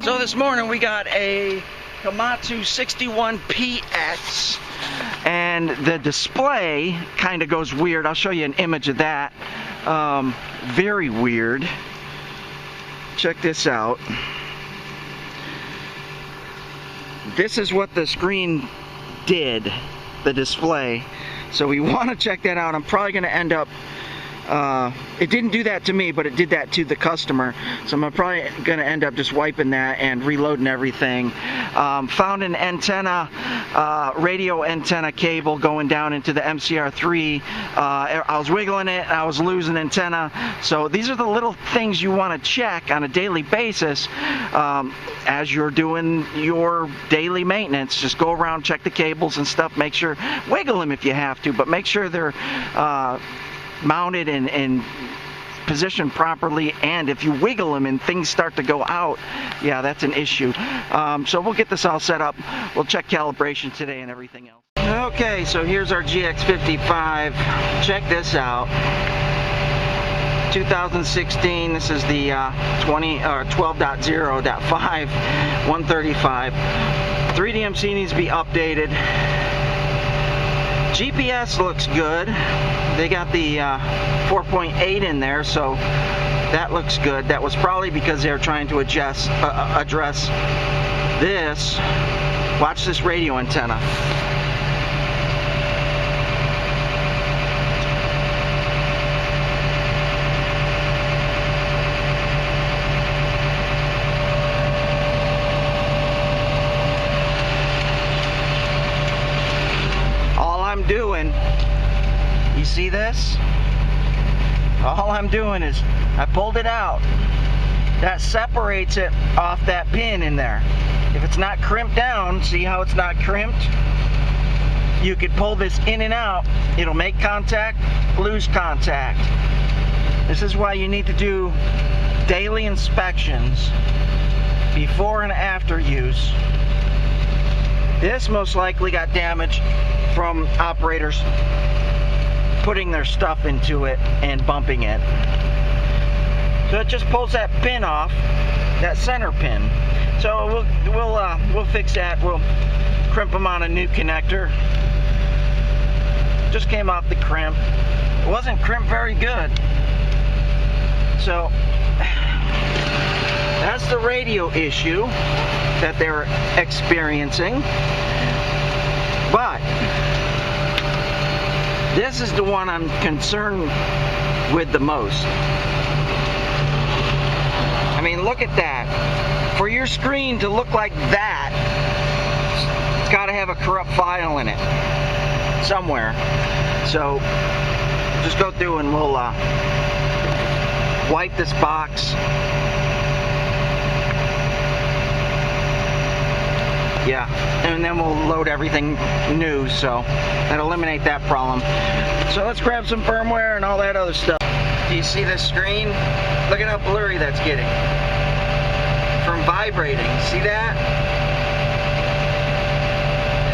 So this morning we got a Komatsu 61PX, and the display kind of goes weird. I'll show you an image of that. Very weird. Check this out. This is what the screen did, the display. So we want to check that out. I'm probably going to end up it didn't do that to me, but it did that to the customer. So I'm probably going to end up just wiping that and reloading everything. Found an antenna, radio antenna cable going down into the MCR3. I was wiggling it, I was losing antenna. So these are the little things you want to check on a daily basis as you're doing your daily maintenance. Just go around, check the cables and stuff, make sure, wiggle them if you have to, but make sure they're mounted and positioned properly, and if you wiggle them and things start to go out, yeah, that's an issue. So we'll get this all set up. We'll check calibration today and everything else. Okay, so here's our GX55. Check this out. 2016. This is the 12.0.5 135. 3DMC needs to be updated. GPS looks good. They got the 4.8 in there, so that looks good. That was probably because they were trying to address this. Watch this radio antenna. Doing, you see this? All I'm doing is I pulled it out. That separates it off that pin in there. If it's not crimped down, see how it's not crimped? You could pull this in and out. It'll make contact, lose contact. This is why you need to do daily inspections before and after use. This most likely got damaged from operators putting their stuff into it and bumping it. So it just pulls that pin off, that center pin. So we'll fix that. We'll crimp them on a new connector. Just came off the crimp. It wasn't crimped very good. So that's the radio issue that they're experiencing. But this is the one I'm concerned with the most. I mean, look at that. For your screen to look like that, it's got to have a corrupt file in it somewhere. So just go through and we'll wipe this box. Yeah, and then we'll load everything new, so that'll eliminate that problem. So let's grab some firmware and all that other stuff. Do you see this screen? Look at how blurry that's getting from vibrating. See that?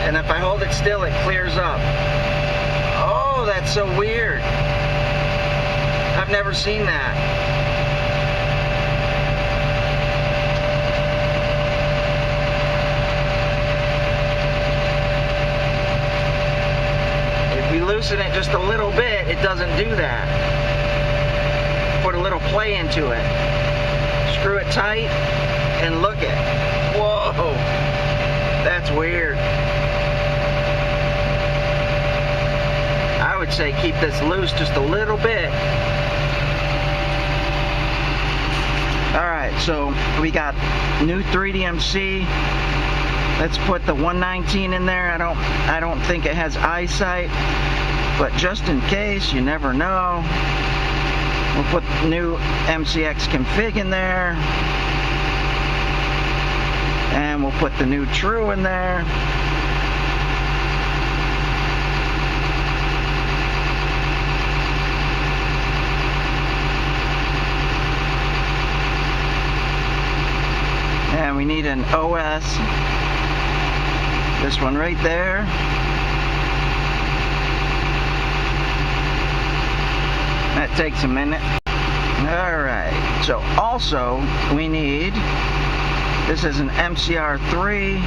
And if I hold it still, it clears up. Oh, that's so weird. I've never seen that. Loosen it just a little bit, it doesn't do that. Put a little play into it. Screw it tight and look it. Whoa, that's weird. I would say keep this loose just a little bit. Alright, so we got new 3DMC. Let's put the 119 in there. I don't think it has eyesight, but just in case, you never know. We'll put the new MCX config in there, and we'll put the new true in there. And we need an OS. This one right there. That takes a minute. Alright, so also we need This is an MCR3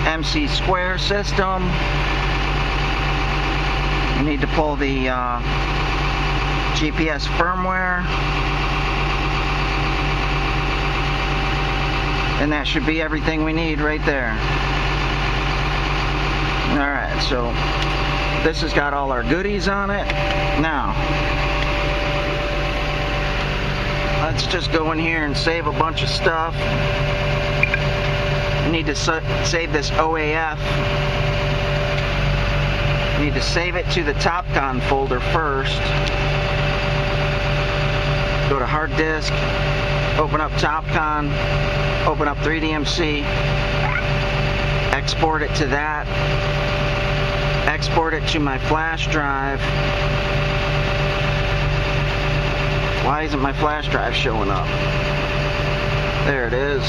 MC square system. You need to pull the GPS firmware, and that should be everything we need right there. Alright, so this has got all our goodies on it. Now, let's just go in here and save a bunch of stuff. I need to save this OAF. I need to save it to the TopCon folder first. Go to hard disk, open up TopCon, open up 3DMC, export it to that, export it to my flash drive. Why isn't my flash drive showing up? There it is.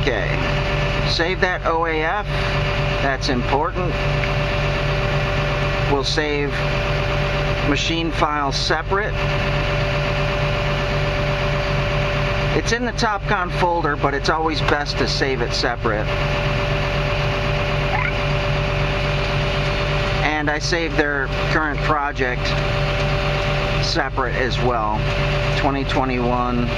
Okay, save that OAF, that's important. We'll save machine files separate. It's in the TopCon folder, but it's always best to save it separate. And I saved their current project separate as well, 2021.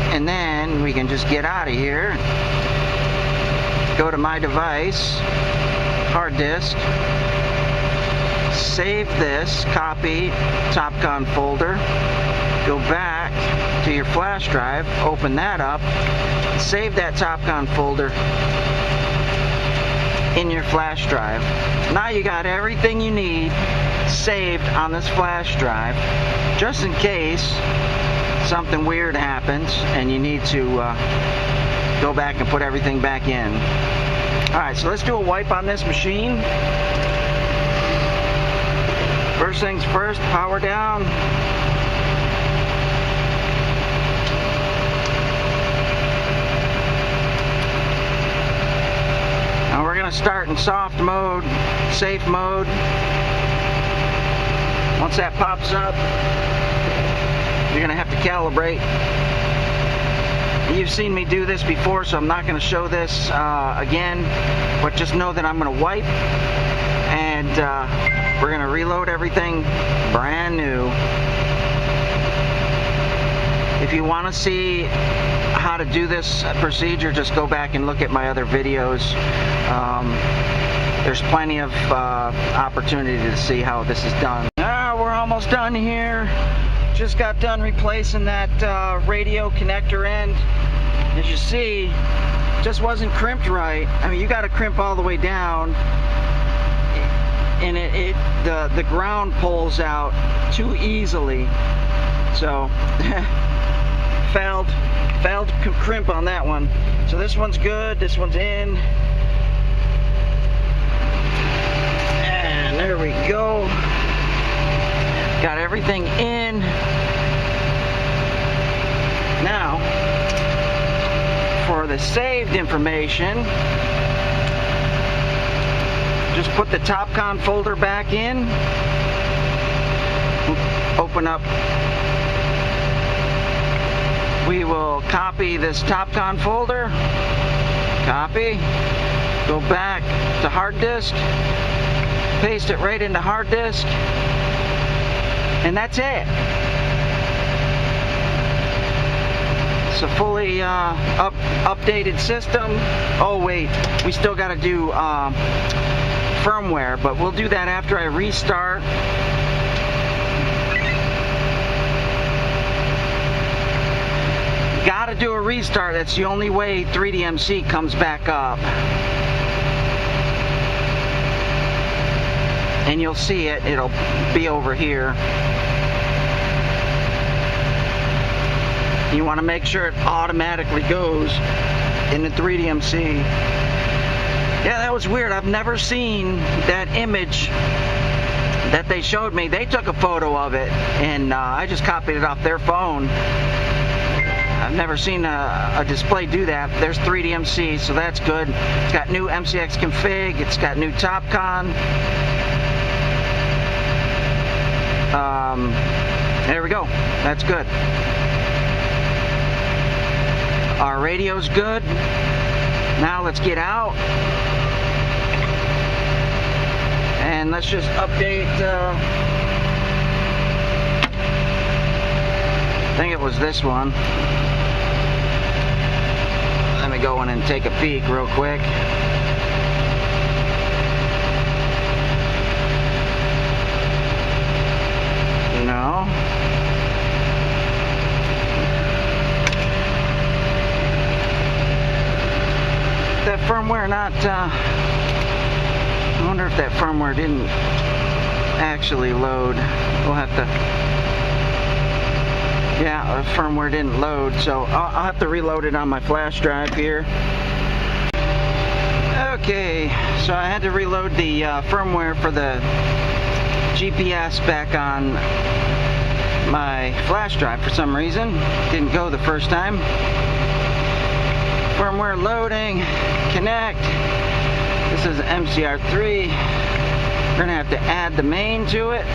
And then we can just get out of here, go to my device, hard disk, save this, copy TopCon folder, go back to your flash drive, open that up, save that TopCon folder in your flash drive. Now you got everything you need saved on this flash drive, just in case something weird happens and you need to go back and put everything back in. Alright, so let's do a wipe on this machine. First things first, power down. Now we're going to start in soft mode, safe mode. Once that pops up, you're going to have to calibrate. You've seen me do this before, so I'm not going to show this again, but just know that I'm going to wipe, and we're going to reload everything brand new. If you want to see how to do this procedure, just go back and look at my other videos. There's plenty of opportunity to see how this is done. Now we're almost done here. Just got done replacing that radio connector end. As you see, just wasn't crimped right. I mean, you got to crimp all the way down, and the ground pulls out too easily. So failed crimp on that one. So this one's good. This one's in, and there we go. Got everything in. Now, for the saved information, just put the TopCon folder back in. Open up. We will copy this TopCon folder. Copy. Go back to hard disk. Paste it right into hard disk. And that's it. It's a fully updated system. Oh wait, we still got to do firmware, but we'll do that after I restart. Got to do a restart. That's the only way 3DMC comes back up. And you'll see it. It'll be over here. You want to make sure it automatically goes in the 3DMC. Yeah, that was weird. I've never seen that image that they showed me. They took a photo of it, and I just copied it off their phone. I've never seen a display do that. There's 3DMC, so that's good. It's got new MCX config. It's got new TopCon. There we go. That's good. Our radio's good. Now let's get out. And let's just update. I think it was this one. Let me go in and take a peek real quick. No. That firmware not, I wonder if that firmware didn't actually load. We'll have to, yeah, the firmware didn't load, so I'll have to reload it on my flash drive here. Okay, so I had to reload the firmware for the GPS back on my flash drive for some reason. Didn't go the first time. Firmware loading, connect. This is MCR3. We're gonna have to add the main to it.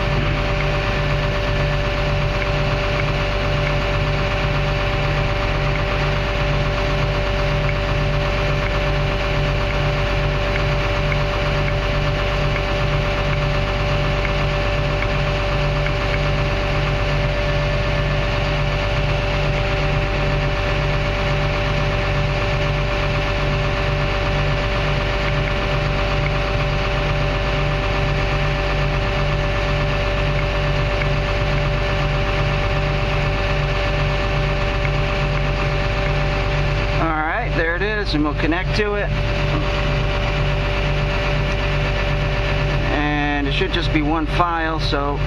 There it is, and we'll connect to it. And it should just be one file, so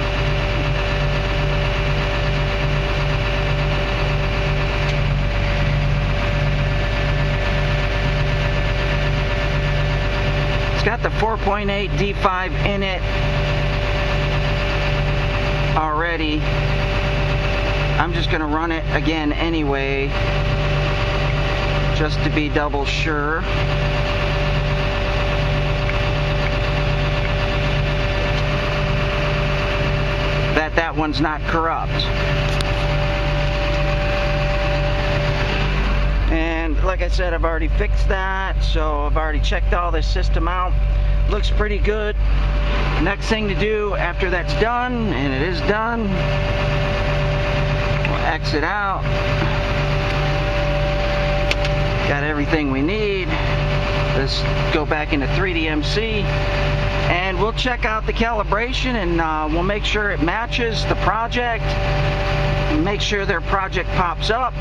it's got the 4.8 D5 in it already. I'm just gonna run it again anyway, just to be double sure. That one's not corrupt. And like I said, I've already fixed that, so I've already checked all this system out. Looks pretty good. Next thing to do after that's done, and it is done, we'll exit out. Got everything we need. Let's go back into 3DMC and we'll check out the calibration, and we'll make sure it matches the project and make sure their project pops up.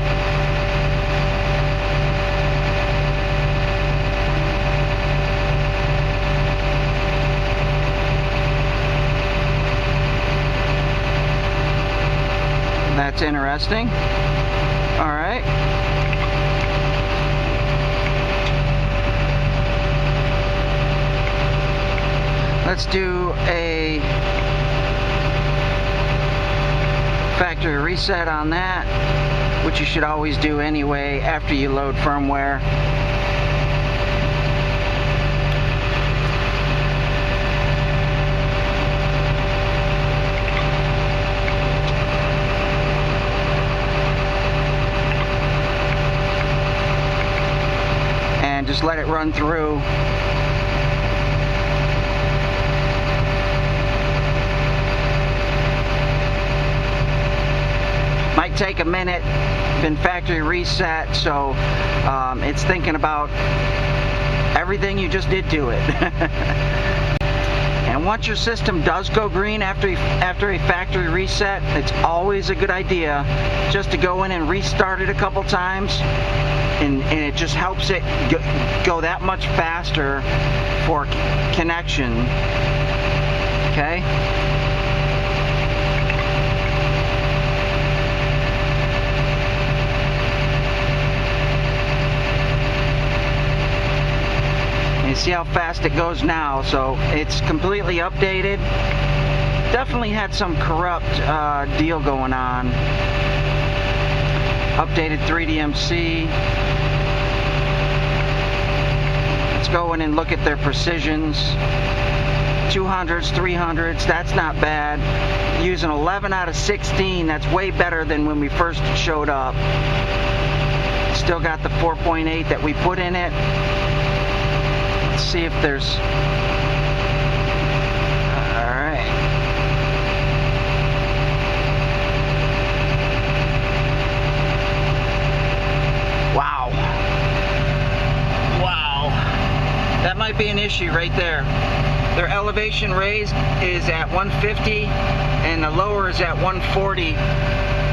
That's interesting. All right. Let's do a factory reset on that, which you should always do anyway after you load firmware. And just let it run through. Might take a minute, been factory reset, so it's thinking about everything you just did to it. And once your system does go green after a factory reset, it's always a good idea just to go in and restart it a couple times, and it just helps it go that much faster for connection. Okay? See how fast it goes now, so it's completely updated. Definitely had some corrupt deal going on. Updated 3DMC. Let's go in and look at their precisions. 200s, 300s, that's not bad. Using 11 out of 16, that's way better than when we first showed up. Still got the 4.8 that we put in it. Let's see if there's... Alright. Wow. Wow. That might be an issue right there. Their elevation raised is at 150 and the lower is at 140.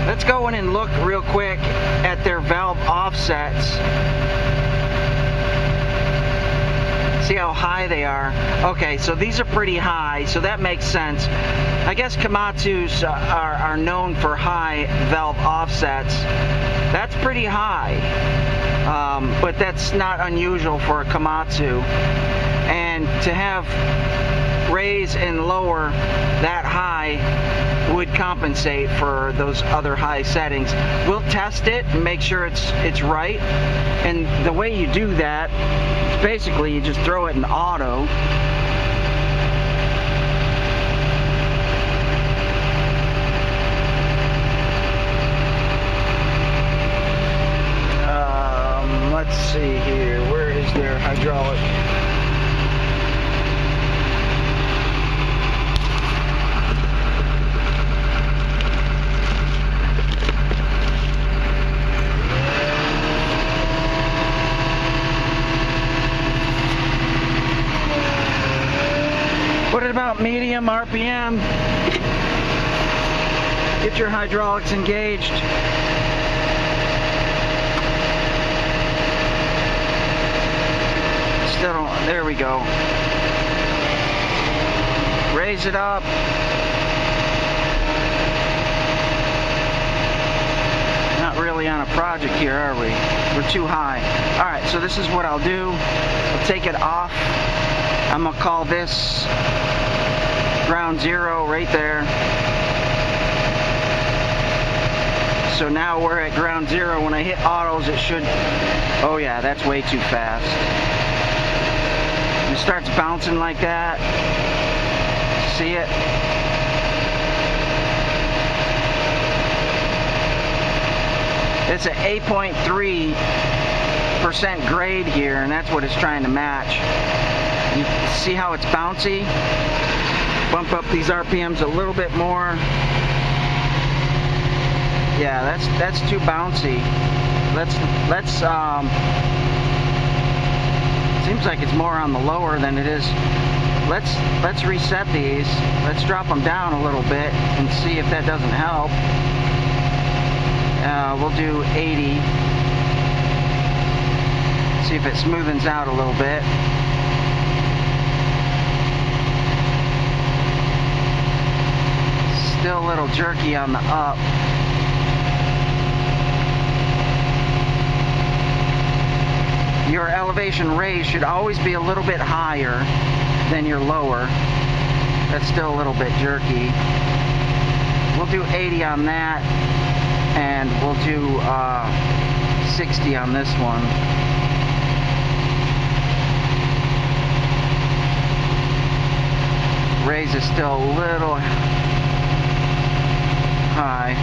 Let's go in and look real quick at their valve offsets. See how high they are. Okay, so these are pretty high, so that makes sense. I guess Komatsu's are known for high valve offsets. That's pretty high, but that's not unusual for a Komatsu. And to have raise and lower that high would compensate for those other high settings. We'll test it and make sure it's right. And the way you do that is basically you just throw it in auto. Let's see here. Where is their hydraulic? What about medium RPM? Get your hydraulics engaged. Still don't, there we go. Raise it up. Not really on a project here, are we? We're too high. Alright, so this is what I'll do. I'll take it off. I'm gonna call this ground zero right there. So now we're at ground zero. When I hit autos, it should... Oh yeah, that's way too fast. It starts bouncing like that. See it? It's an 8.3% grade here, and that's what it's trying to match. You see how it's bouncy? Bump up these RPMs a little bit more. Yeah, that's too bouncy. Let's seems like it's more on the lower than it is. Let's reset these. Let's drop them down a little bit and see if that doesn't help. We'll do 80. See if it smoothens out a little bit. Still a little jerky on the up. Your elevation raise should always be a little bit higher than your lower. That's still a little bit jerky. We'll do 80 on that, and we'll do 60 on this one. Raise is still a little high.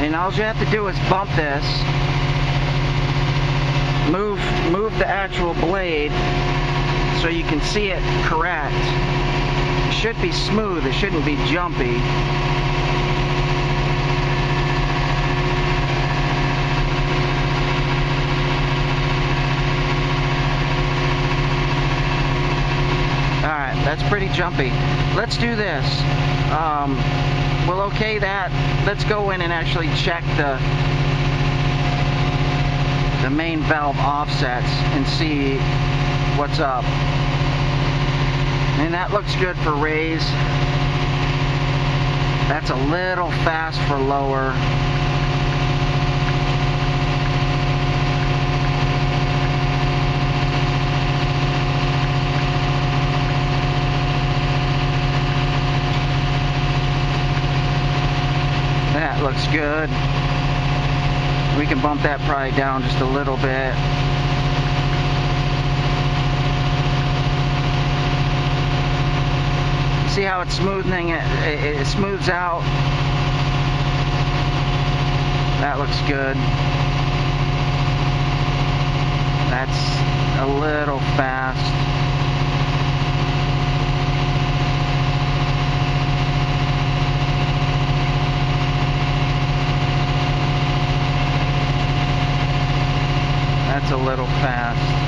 And all you have to do is bump this, move the actual blade so you can see it correct. It should be smooth, it shouldn't be jumpy. Alright, that's pretty jumpy. Let's do this. We'll okay that. Let's go in and actually check the main valve offsets and see what's up. And that looks good for raise. That's a little fast for lower. good. We can bump that probably down just a little bit. See how it's smoothing it? It smooths out. That looks good. That's a little fast. That's a little fast.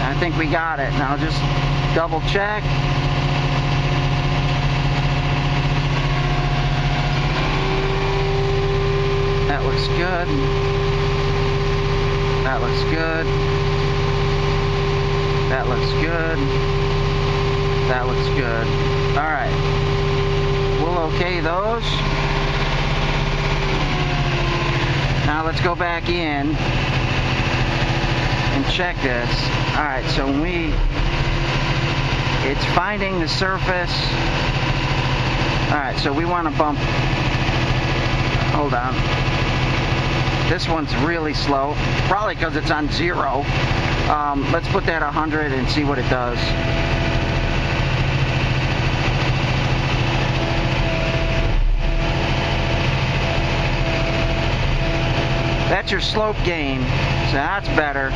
I think we got it. Now just double check. That looks good. That looks good. That looks good. That looks good. Alright. We'll okay those. Now let's go back in and check this. Alright, so it's finding the surface. Alright, so we want to bump. Hold on. This one's really slow. Probably because it's on 0. Let's put that 100 and see what it does. That's your slope gain. So that's better.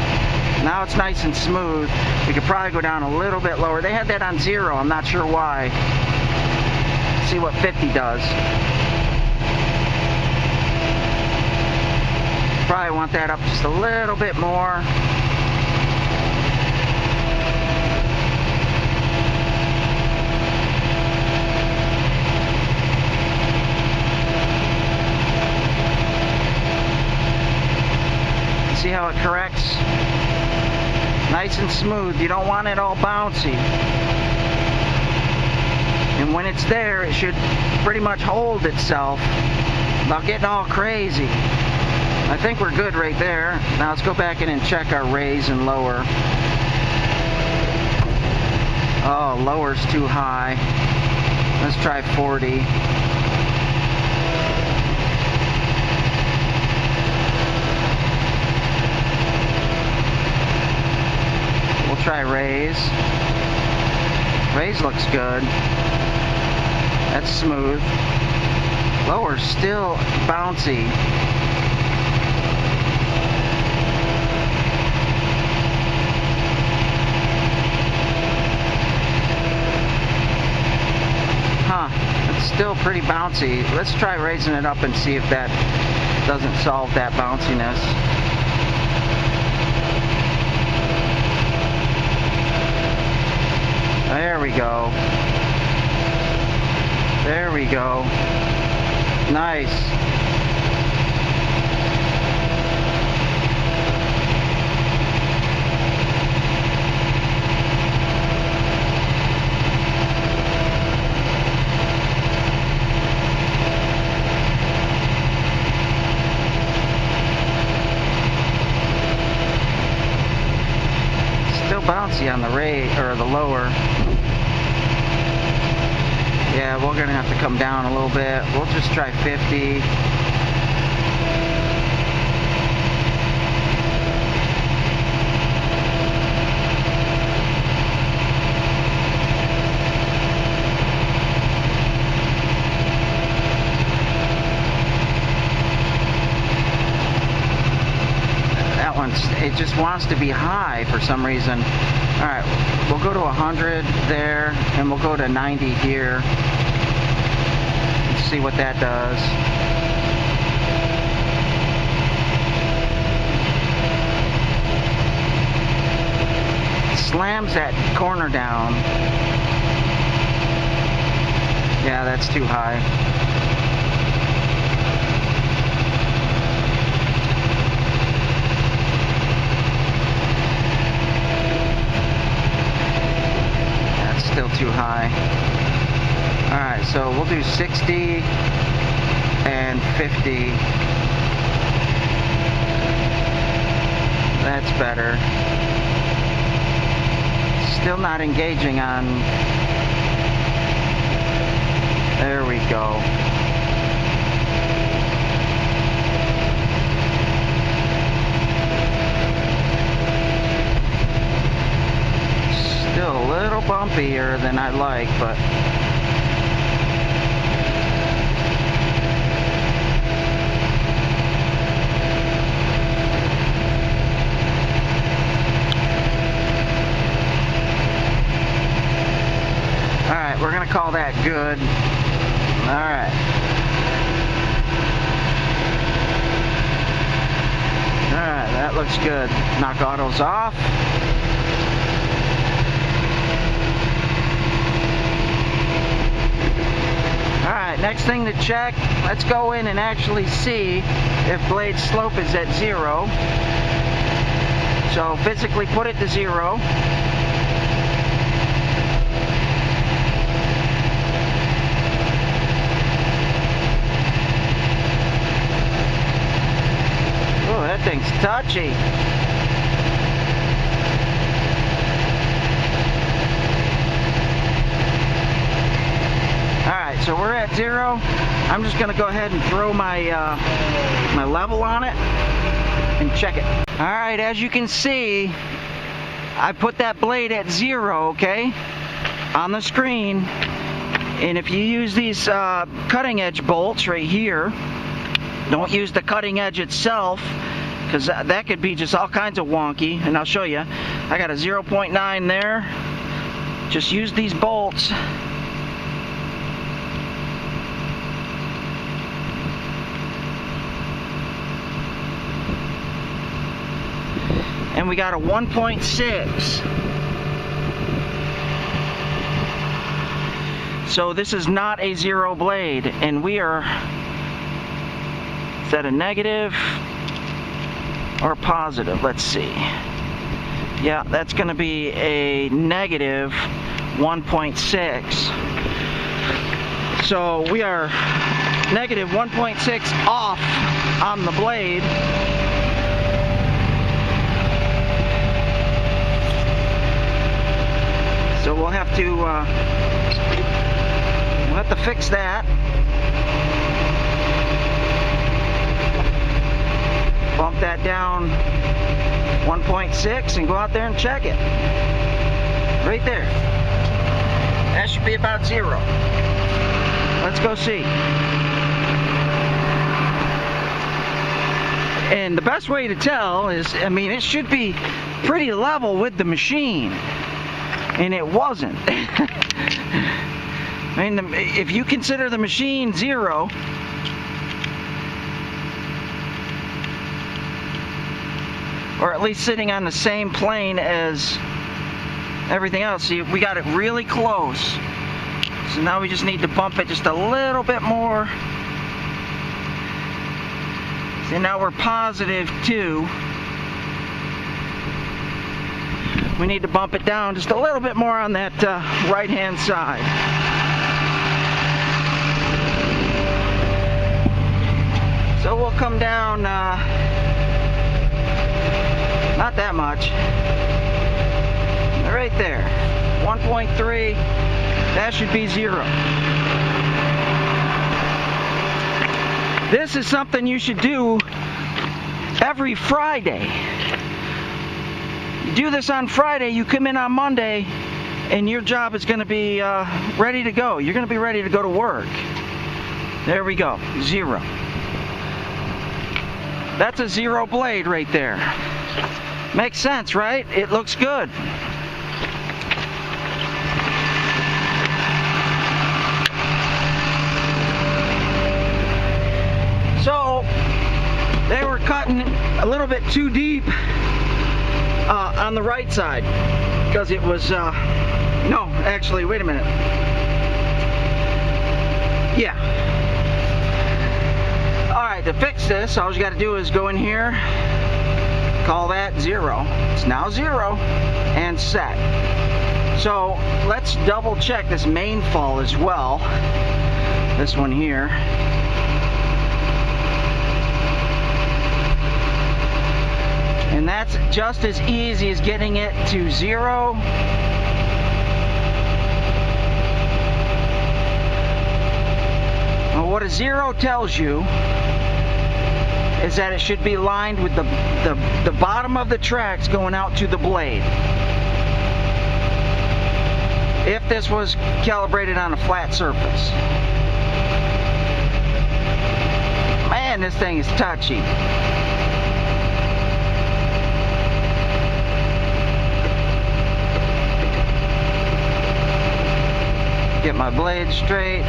Now it's nice and smooth. We could probably go down a little bit lower. They had that on 0. I'm not sure why. Let's see what 50 does. Probably want that up just a little bit more. See how it corrects? Nice and smooth. You don't want it all bouncy. And when it's there, it should pretty much hold itself without getting all crazy. I think we're good right there. Now let's go back in and check our raise and lower. Oh, lower's too high. Let's try 40. Try raise. Raise looks good. That's smooth. Lower's still bouncy. Huh, it's still pretty bouncy. Let's try raising it up and see if that doesn't solve that bounciness. There we go. There we go. Nice. Still bouncy on the or the lower. Yeah, we're gonna have to come down a little bit. We'll just try 50. That one's, it just wants to be high for some reason. Alright, we'll go to 100 there, and we'll go to 90 here. Let's see what that does. Slams that corner down. Yeah, that's too high. still too high. Alright, so we'll do 60 and 50. That's better. Still not engaging on. There we go. Still a little bumpier than I'd like, but alright, we're gonna call that good. Alright. Alright, that looks good. Knock autos off. Alright, next thing to check, let's go in and actually see if blade slope is at 0. So physically put it to 0. Oh, that thing's touchy. Alright, so we're at 0. I'm just going to go ahead and throw my my level on it and check it. Alright, as you can see, I put that blade at 0, okay, on the screen. And if you use these cutting edge bolts right here, don't use the cutting edge itself, because that could be just all kinds of wonky. And I'll show you. I got a 0.9 there. Just use these bolts. And we got a 1.6. So this is not a 0 blade, and we are, is that a negative or a positive? Let's see. Yeah, that's going to be a negative 1.6. So we are negative 1.6 off on the blade. So we'll have to fix that. Bump that down 1.6 and go out there and check it. Right there. That should be about 0. Let's go see. And the best way to tell is, I mean, it should be pretty level with the machine. And it wasn't. I mean, if you consider the machine 0, or at least sitting on the same plane as everything else, see, we got it really close. So now we just need to bump it just a little bit more. See, now we're positive 2. We need to bump it down just a little bit more on that right-hand side. So we'll come down, not that much, right there, 1.3, that should be 0. This is something you should do every Friday. You do this on Friday, you come in on Monday, and your job is going to be ready to go. You're going to be ready to go to work. There we go, 0. That's a 0 blade right there. Makes sense, right? It looks good. So, they were cutting a little bit too deep on the right side, because it was, no, actually, wait a minute. Yeah. Alright, to fix this, all you got to do is go in here, call that 0. It's now 0, and set. So let's double check this Mainfall as well. This one here. And that's just as easy as getting it to 0. Well, what a 0 tells you is that it should be lined with the bottom of the tracks going out to the blade. If this was calibrated on a flat surface. Man, this thing is touchy. Get my blade straight.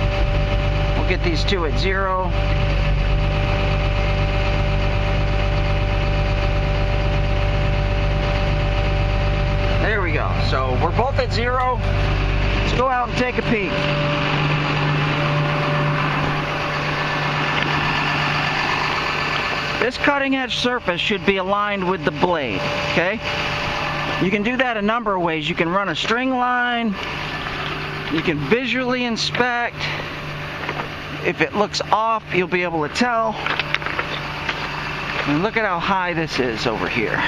We'll get these two at 0. There we go. So we're both at 0. Let's go out and take a peek. This cutting edge surface should be aligned with the blade, okay? You can do that a number of ways. You can run a string line. You can visually inspect. If it looks off, you'll be able to tell. And look at how high this is over here.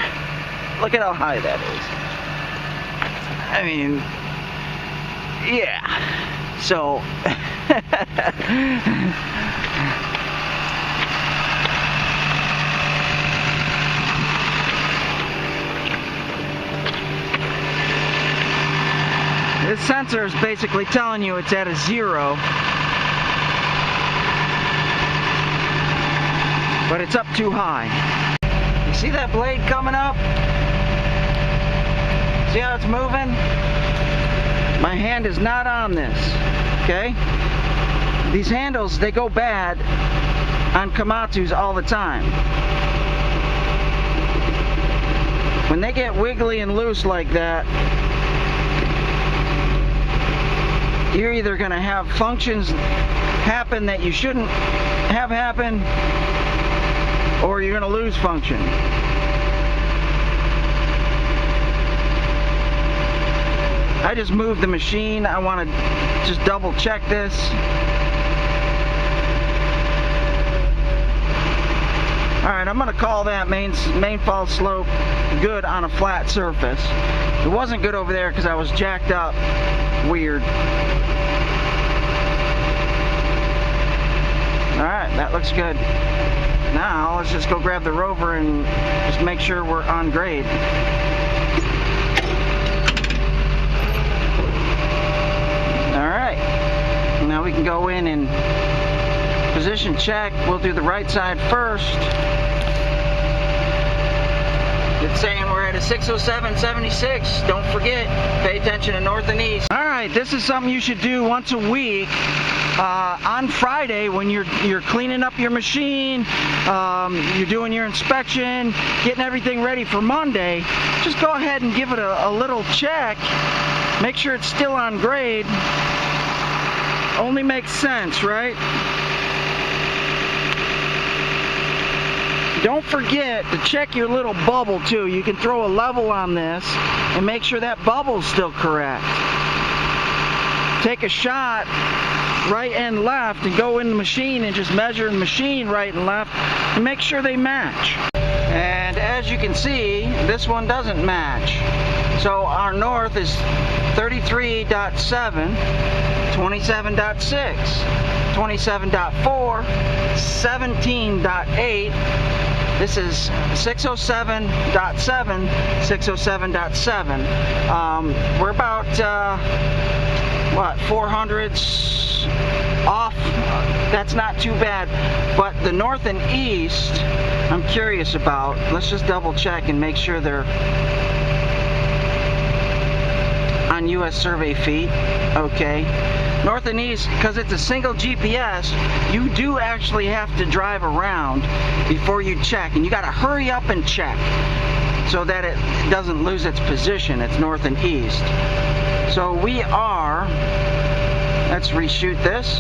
Look at how high that is. I mean, yeah. So, this sensor is basically telling you it's at a 0. But it's up too high. You see that blade coming up? See how it's moving? My hand is not on this, okay? These handles, they go bad on Komatsus all the time. When they get wiggly and loose like that, you're either going to have functions happen that you shouldn't have happen, or you're going to lose function. I just moved the machine. I want to just double check this. Alright, I'm going to call that Mainfall slope good on a flat surface. It wasn't good over there because I was jacked up weird. Alright, that looks good. Now, let's just go grab the Rover and just make sure we're on grade. Alright, now we can go in and position check. We'll do the right side first. It's saying we're at a 607.76. Don't forget, pay attention to north and east. Alright, this is something you should do once a week. On Friday, when you're cleaning up your machine, you're doing your inspection, getting everything ready for Monday, just go ahead and give it a little check. Make sure it's still on grade. Only makes sense, right? Don't forget to check your little bubble too. You can throw a level on this and make sure that bubble's still correct. Take a shot right and left and go in the machine and just measure the machine right and left and make sure they match. And as you can see, this one doesn't match. So our north is 33.7, 27.6, 27.4, 17.8. This is 607.7, 607.7. We're about, what, 400s off? That's not too bad. But the north and east, I'm curious about. Let's just double check and make sure they're on US survey feet. Okay. North and east, because it's a single GPS, you do actually have to drive around before you check, and you got to hurry up and check so that it doesn't lose its position. It's north and east. So we are, let's reshoot this.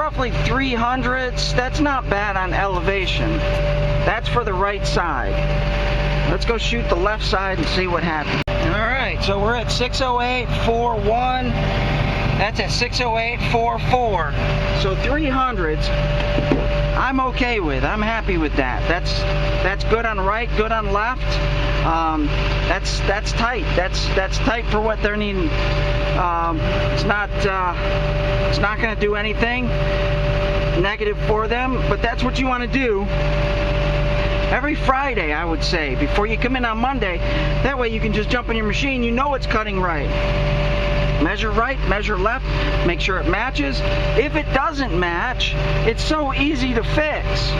Roughly only 300s. That's not bad on elevation. That's for the right side. Let's go shoot the left side and see what happens. Alright, so we're at 608.41. That's at 608.44. So 300s, I'm okay with. I'm happy with that. That's good on right, good on left. That's tight. That's tight for what they're needing. It's not going to do anything negative for them, but that's what you want to do every Friday, I would say, before you come in on Monday. That way you can just jump in your machine, you know it's cutting right. Measure right, measure left, make sure it matches. If it doesn't match, it's so easy to fix.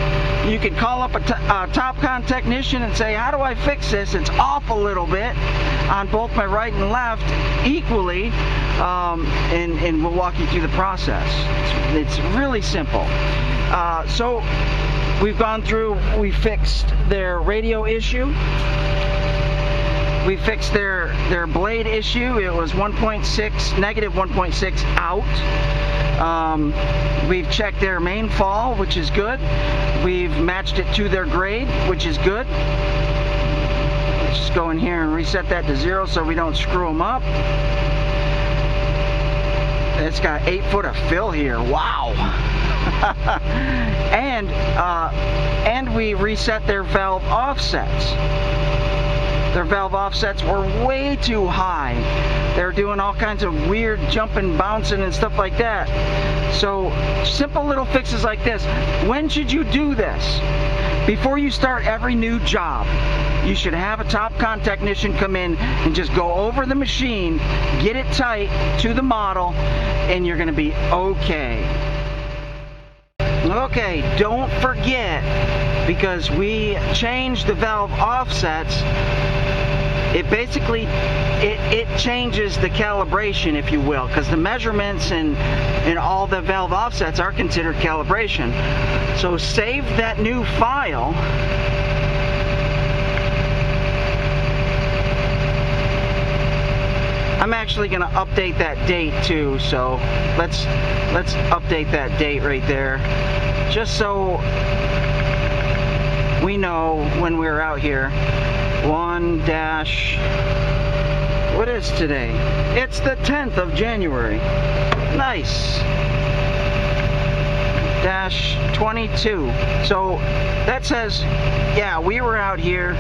You can call up a TopCon technician and say, how do I fix this? It's off a little bit on both my right and left equally, and we'll walk you through the process. It's really simple. So we've gone through, we fixed their radio issue. We fixed their blade issue. It was 1.6, negative 1.6 out. We've checked their Mainfall, which is good. We've matched it to their grade, which is good. Let's just go in here and reset that to 0 so we don't screw them up. It's got 8 foot of fill here. Wow. And we reset their valve offsets. Their valve offsets were way too high. They're doing all kinds of weird jumping, bouncing, and stuff like that. So simple little fixes like this. When should you do this? Before you start every new job. You should have a TopCon technician come in and just go over the machine, get it tight to the model, and you're going to be okay. Okay, don't forget, because we changed the valve offsets, it basically, it changes the calibration, if you will, because the measurements and all the valve offsets are considered calibration. So save that new file. I'm actually going to update that date too, so let's update that date right there, just so we know when we're out here. What is today? It's the 10th of January. Nice. -22. So that says, yeah, we were out here.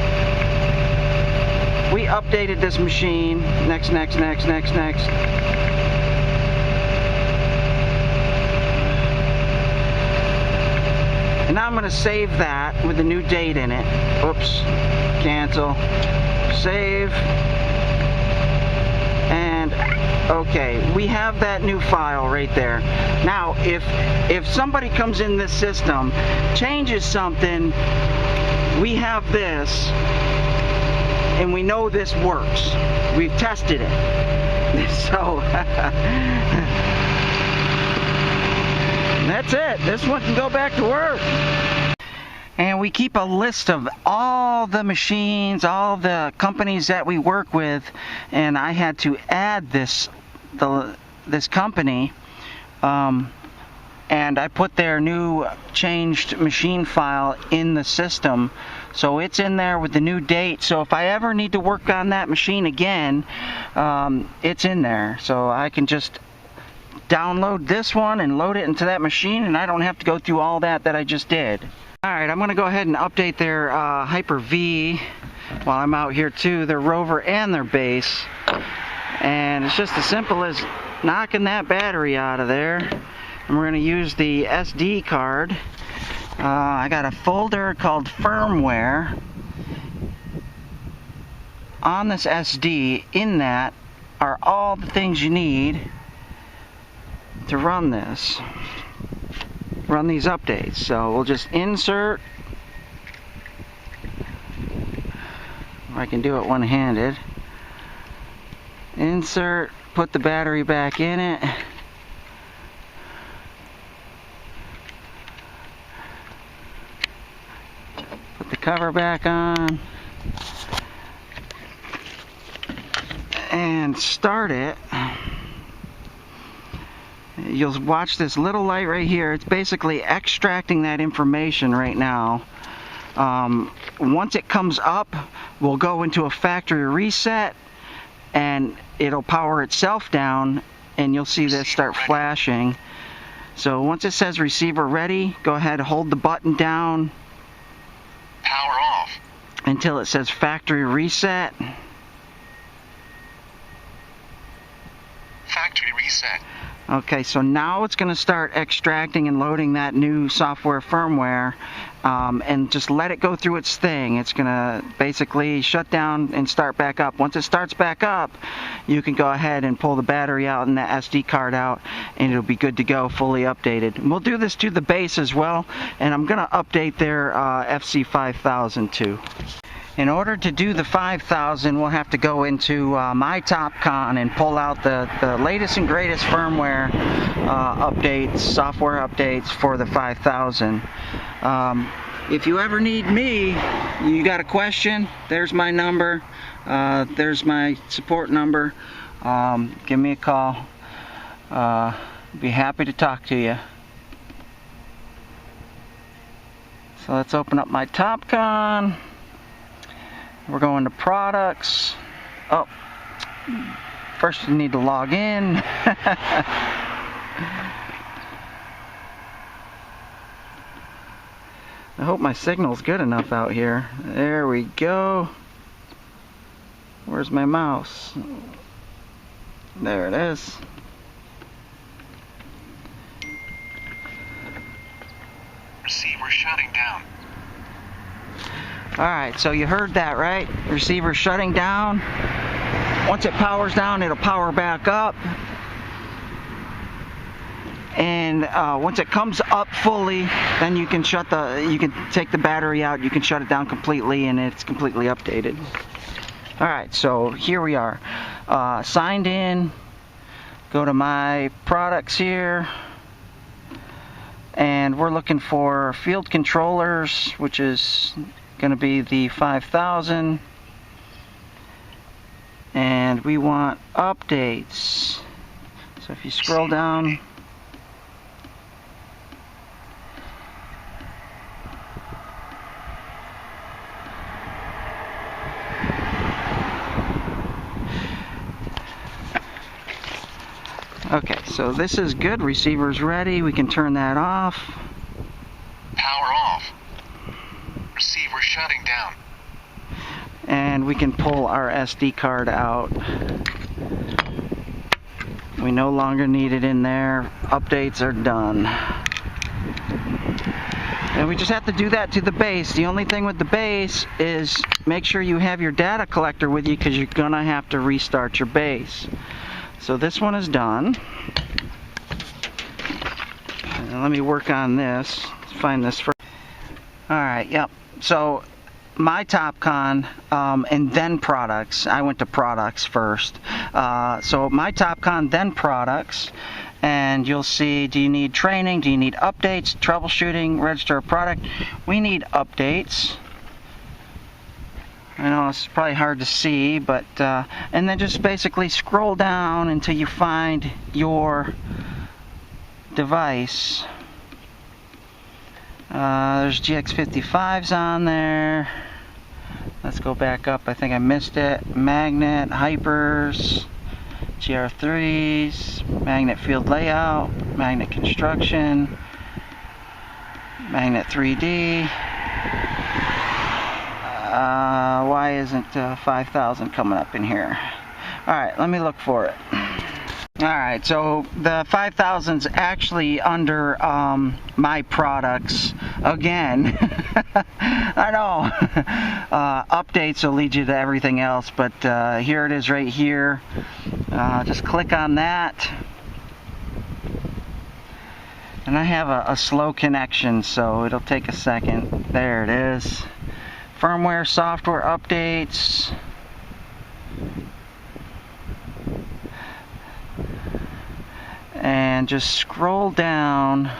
We updated this machine. Next. And now I'm going to save that with the new date in it. Oops. Cancel. Save. And okay, we have that new file right there. Now, if somebody comes in this system, changes something, we have this, and we know this works. We've tested it. So that's it. This one can go back to work. And we keep a list of all the machines, all the companies that we work with, and I had to add this company, and I put their new changed machine file in the system, so it's in there with the new date. So if I ever need to work on that machine again, it's in there, so I can just download this one and load it into that machine, and I don't have to go through all that I just did. Alright, I'm going to go ahead and update their Hyper-V while I'm out here too, their Rover and their base. And it's just as simple as knocking that battery out of there. And we're going to use the SD card. I got a folder called firmware. On this SD, in that are all the things you need to run this. Run these updates. So we'll just insert. I can do it one-handed. Insert, put the battery back in it. Put the cover back on. And start it. you'll watch this little light right here. It's basically extracting that information right now. Once it comes up, we'll go into a factory reset and it'll power itself down, and you'll see this start flashing. So once it says receiver ready, go ahead and hold the button down. Power off. Until it says factory reset. Factory reset. Okay, so now it's going to start extracting and loading that new software firmware, and just let it go through its thing. It's going to basically shut down and start back up. Once it starts back up, you can go ahead and pull the battery out and the SD card out, and it'll be good to go, fully updated. And we'll do this to the base as well, and I'm going to update their FC5000 too. In order to do the 5000, we'll have to go into my TopCon and pull out the latest and greatest firmware updates, software updates for the 5000. If you ever need me, you got a question, there's my number, there's my support number. Give me a call. Be happy to talk to you. So let's open up my TopCon. We're going to products. Oh, first you need to log in. I hope my signal's good enough out here. There we go. Where's my mouse? There it is. Receiver shutting down. Alright, so you heard that, right? Receiver shutting down. Once it powers down, it'll power back up. And once it comes up fully, then you can take the battery out, you can shut it down completely, and it's completely updated. Alright, so here we are. Signed in. Go to my products here. And we're looking for field controllers, which is going to be the 5000, and we want updates. So if you scroll down, okay, so this is good. Receiver's ready. We can turn that off. Power off. Receiver shutting down. And we can pull our SD card out. We no longer need it in there. Updates are done. And we just have to do that to the base. The only thing with the base is make sure you have your data collector with you, because you're gonna have to restart your base. So this one is done. And let me work on this. Let's find this first. Alright, yep. So my TopCon and then products. I went to products first. So my TopCon, then products. And you'll see, do you need training? Do you need updates? Troubleshooting? Register a product? We need updates. I know it's probably hard to see, but and then just basically scroll down until you find your device. There's GX55s on there. Let's go back up. I think I missed it. Magnet, Hypers, GR3s, Magnet Field Layout, Magnet Construction, Magnet 3D. Why isn't 5000 coming up in here? Alright, let me look for it. Alright, so the 5000's actually under my products again. I know. Updates will lead you to everything else, but here it is right here. Just click on that. And I have a slow connection, so it'll take a second. There it is. Firmware, software updates. And just scroll down.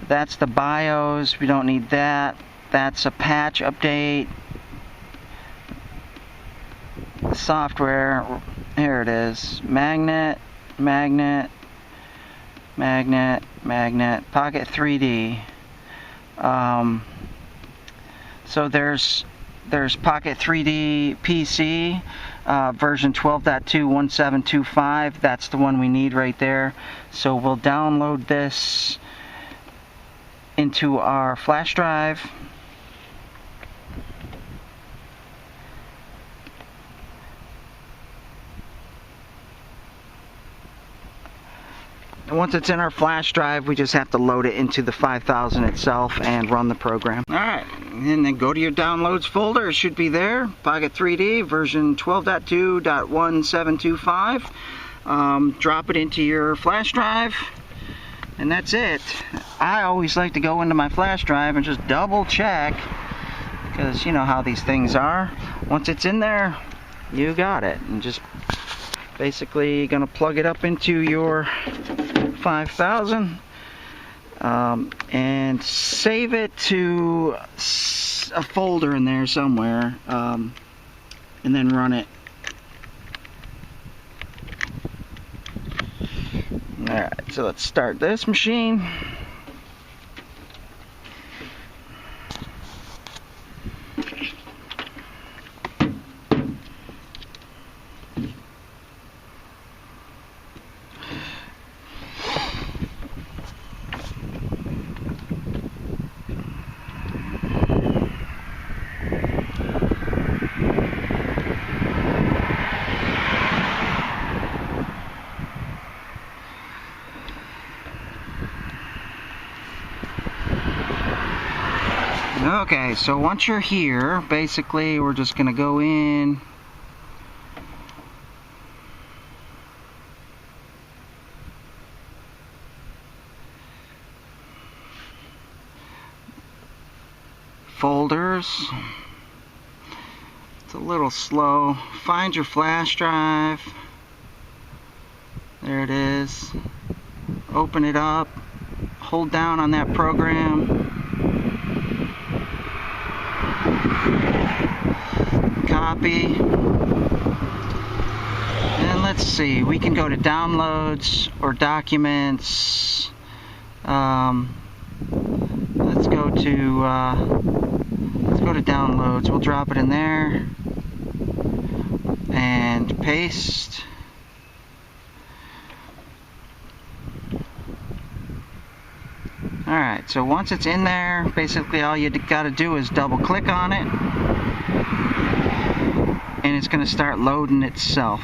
That's the BIOS. We don't need that. That's a patch update. Software. Here it is. Magnet. magnet, Pocket 3D. So there's Pocket 3D PC, version 12.2.1725. That's the one we need right there. So we'll download this into our flash drive. And once it's in our flash drive, we just have to load it into the 5000 itself and run the program. Alright, and then go to your downloads folder. It should be there. Pocket 3D version 12.2.1725. Drop it into your flash drive, and that's it. I always like to go into my flash drive and just double check, because you know how these things are. Once it's in there, you got it. And just basically gonna plug it up into your 5000 and save it to a folder in there somewhere, and then run it. Alright, so let's start this machine. Okay, so once you're here, basically we're just going to go in folders. It's a little slow. Find your flash drive. There it is. Open it up. Hold down on that program. Copy, and let's see, we can go to downloads or documents. Let's go to downloads. We'll drop it in there and paste. Alright, so once it's in there, basically all you gotta do is double click on it, and it's going to start loading itself.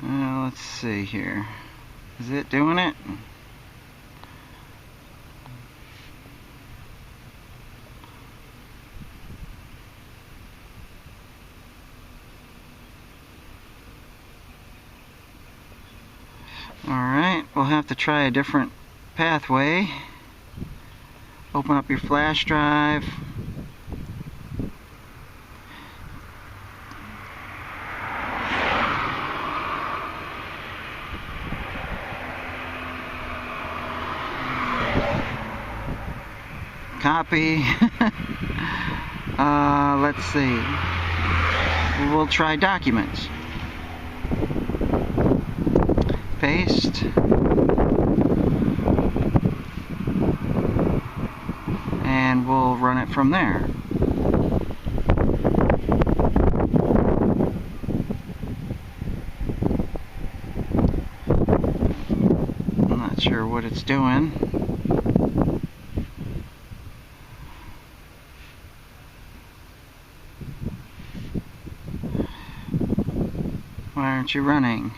Let's see here. Is it doing it? Alright, we'll have to try a different pathway. Open up your flash drive. Copy. Let's see. We'll try documents. Paste. And we'll run it from there. I'm not sure what it's doing. Why aren't you running?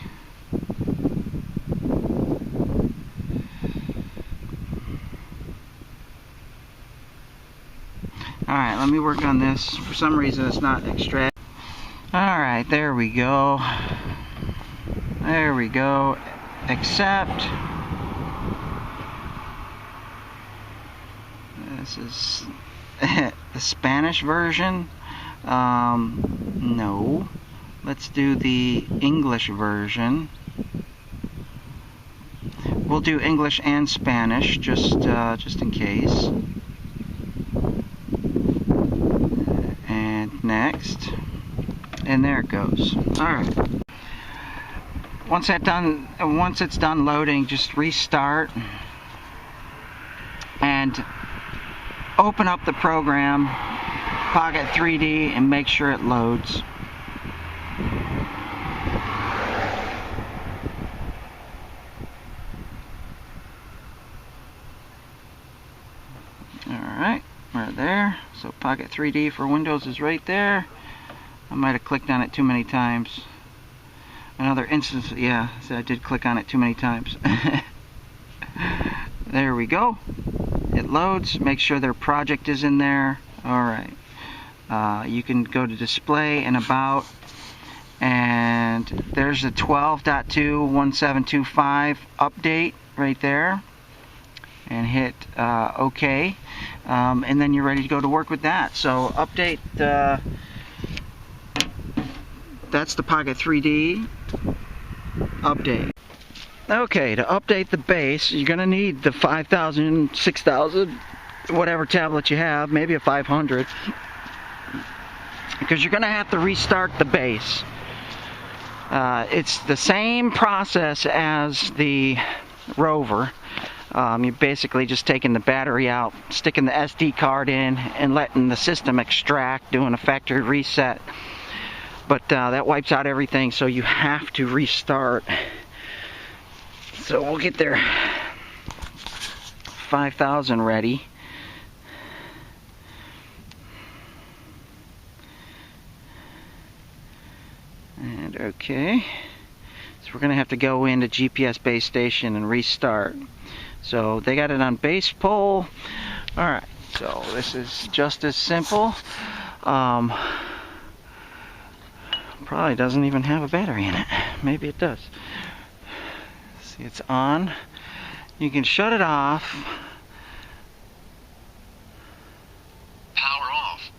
Alright, let me work on this. For some reason it's not extract. Alright, there we go. There we go. Accept. This is the Spanish version. No. Let's do the English version. We'll do English and Spanish just in case. And next. And there it goes. Alright. Once it's done loading, just restart and open up the program, Pocket 3D, and make sure it loads. Alright, we're there. So Pocket 3D for Windows is right there. I might have clicked on it too many times. Another instance, yeah, so I did click on it too many times. There we go. It loads. Make sure their project is in there. Alright. You can go to Display and About. And there's the 12.2.1725 update right there. And hit OK. And then you're ready to go to work with that. So update, that's the Pocket 3D update. Okay, to update the base, you're going to need the 5000, 6000, whatever tablet you have, maybe a 500, because you're going to have to restart the base. It's the same process as the Rover. You're basically just taking the battery out, sticking the SD card in, and letting the system extract, doing a factory reset. But that wipes out everything, so you have to restart. So we'll get their 5000 ready. And okay. So we're going to have to go into GPS base station and restart. So they got it on base pull. Alright, so this is just as simple. Probably doesn't even have a battery in it. Maybe it does. See, it's on. You can shut it off. Power off.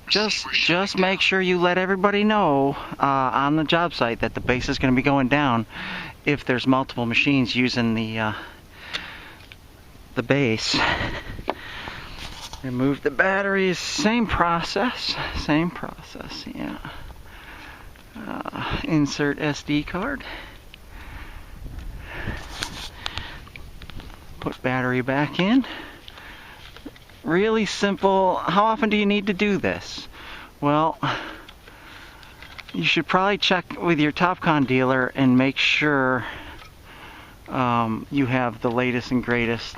Just make sure you let everybody know on the job site that the base is going to be going down if there's multiple machines using the base. Remove the batteries. Same process. Yeah. Insert SD card. Put battery back in. Really simple. How often do you need to do this? Well, you should probably check with your Topcon dealer and make sure you have the latest and greatest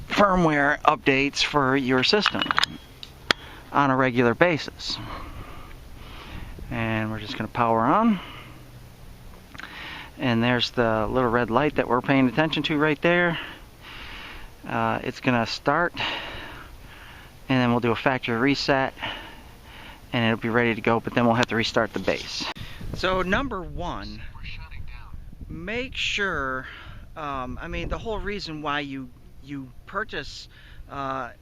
firmware updates for your system on a regular basis. And we're just going to power on. And there's the little red light that we're paying attention to right there. It's going to start, and then we'll do a factory reset, and it'll be ready to go, but then we'll have to restart the base. So number one, make sure, I mean, the whole reason why you purchase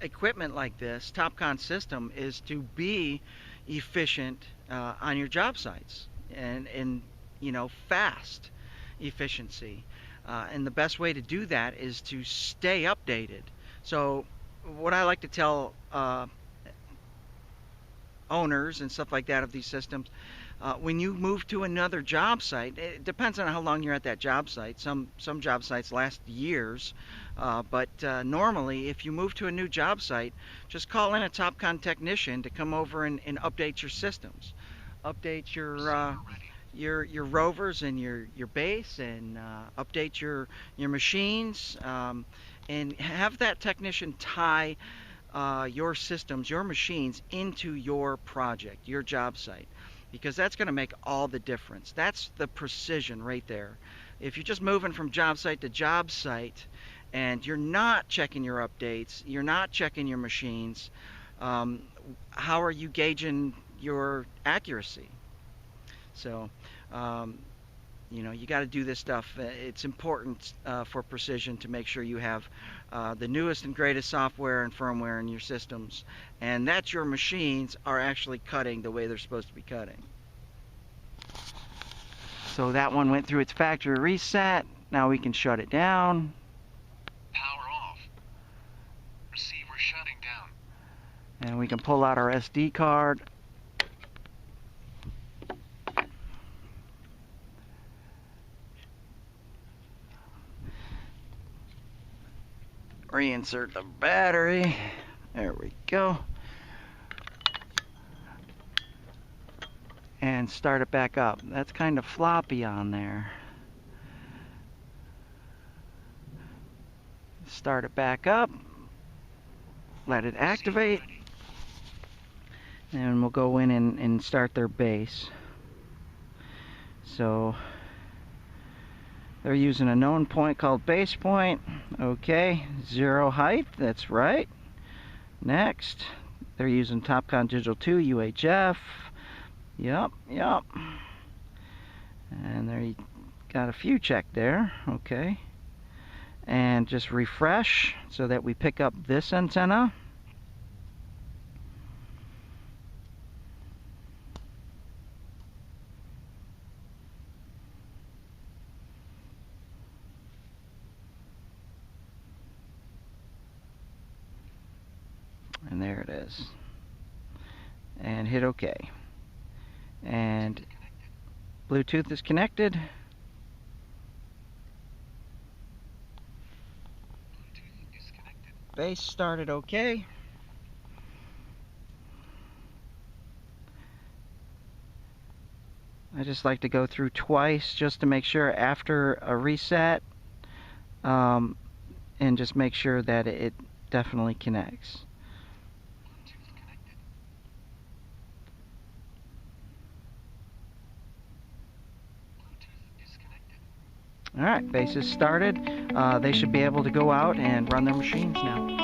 equipment like this, Topcon system, is to be efficient on your job sites, and you know, fast efficiency. And the best way to do that is to stay updated. So what I like to tell owners and stuff like that of these systems, when you move to another job site, it depends on how long you're at that job site. Some job sites last years, but normally if you move to a new job site, just call in a Topcon technician to come over and update your systems, update your Rovers and your base, and update your machines, and have that technician tie your systems, your machines, into your project, your job site, because that's going to make all the difference. That's the precision right there. If you're just moving from job site to job site and you're not checking your updates, you're not checking your machines, how are you gauging your accuracy? So You know, you got to do this stuff. It's important for precision to make sure you have the newest and greatest software and firmware in your systems, and that your machines are actually cutting the way they're supposed to be cutting. So that one went through its factory reset. Now we can shut it down. Power off. Receiver shutting down. And we can pull out our SD card. Reinsert the battery. There we go. And start it back up. That's kind of floppy on there. Start it back up. Let it activate. And we'll go in and start their base. So they're using a known point called base point. Okay, 0 height, that's right. Next, they're using Topcon Digital 2 UHF. Yep. And there you got a few checked there. Okay. And just refresh so that we pick up this antenna. And there it is. And hit OK. And Bluetooth is connected. Bluetooth is connected. Base started OK. I just like to go through twice just to make sure after a reset, and just make sure that it definitely connects. Bluetooth connected. Bluetooth is connected. Alright, base is started. They should be able to go out and run their machines now.